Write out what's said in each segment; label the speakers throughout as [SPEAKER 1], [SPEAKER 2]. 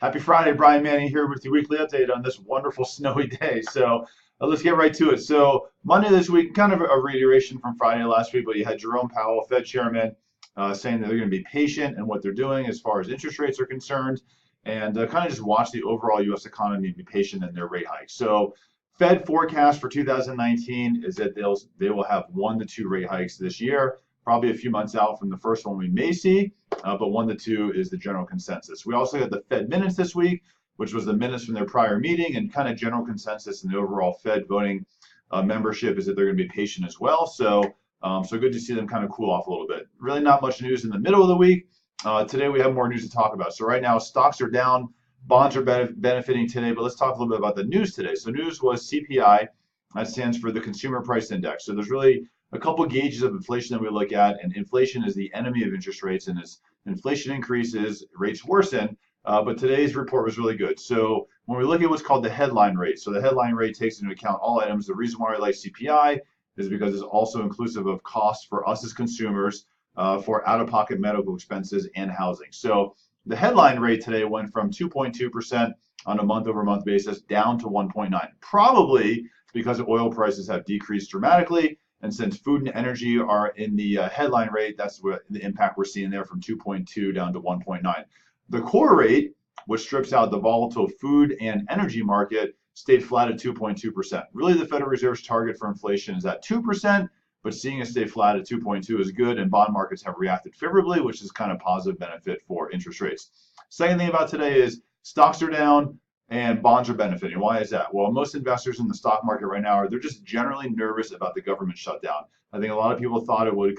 [SPEAKER 1] Happy Friday, Brian Manning here with your weekly update on this wonderful snowy day. Let's get right to it. So Monday this week, kind of a reiteration from Friday last week, but you had Jerome Powell, Fed chairman, saying that they're going to be patient in what they're doing as far as interest rates are concerned, and kind of just watch the overall U.S. economy and be patient in their rate hikes. So Fed forecast for 2019 is that they will have 1 to 2 rate hikes this year, probably a few months out from the first one we may see, but 1 to 2 is the general consensus. We also had the Fed minutes this week, which was the minutes from their prior meeting, and kind of general consensus in the overall Fed voting membership is that they're going to be patient as well. So good to see them kind of cool off a little bit. Really not much news in the middle of the week. Today we have more news to talk about. So right now stocks are down, bonds are benefiting today, but let's talk a little bit about the news today. So news was CPI, that stands for the Consumer Price Index. So there's really a couple gauges of inflation that we look at, and inflation is the enemy of interest rates, and as inflation increases, rates worsen. But today's report was really good. So when we look at what's called the headline rate, so the headline rate takes into account all items. The reason why we like CPI is because it's also inclusive of costs for us as consumers for out-of-pocket medical expenses and housing. So the headline rate today went from 2.2% on a month-over-month basis down to 1.9, probably because oil prices have decreased dramatically. And since food and energy are in the headline rate, that's what the impact we're seeing there, from 2.2 down to 1.9. The core rate, which strips out the volatile food and energy market, stayed flat at 2.2%. Really, the Federal Reserve's target for inflation is at 2%, but seeing it stay flat at 2.2 is good, and bond markets have reacted favorably, which is kind of positive benefit for interest rates. Second thing about today is stocks are down and bonds are benefiting. Why is that? Well, most investors in the stock market right now they're just generally nervous about the government shutdown. I think a lot of people thought they would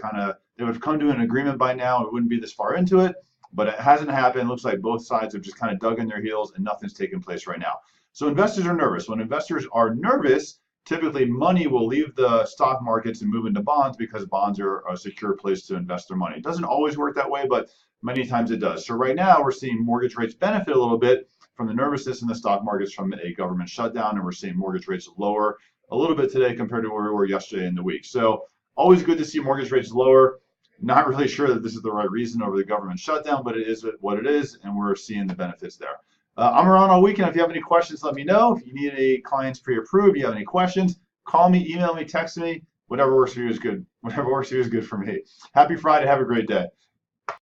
[SPEAKER 1] have come to an agreement by now. It wouldn't be this far into it, but it hasn't happened. It looks like both sides have just kind of dug in their heels and nothing's taking place right now. So investors are nervous. When investors are nervous, typically money will leave the stock markets and move into bonds because bonds are a secure place to invest their money. It doesn't always work that way, but many times it does. So right now we're seeing mortgage rates benefit a little bit from the nervousness in the stock markets from a government shutdown, and we're seeing mortgage rates lower a little bit today compared to where we were yesterday in the week. So always good to see mortgage rates lower. Not really sure that this is the right reason over the government shutdown, but it is what it is, and we're seeing the benefits there. I'm around all weekend. If you have any questions, let me know. If you need any clients pre-approved, you have any questions, call me, email me, text me. Whatever works for you is good. Whatever works for you is good for me. Happy Friday. Have a great day.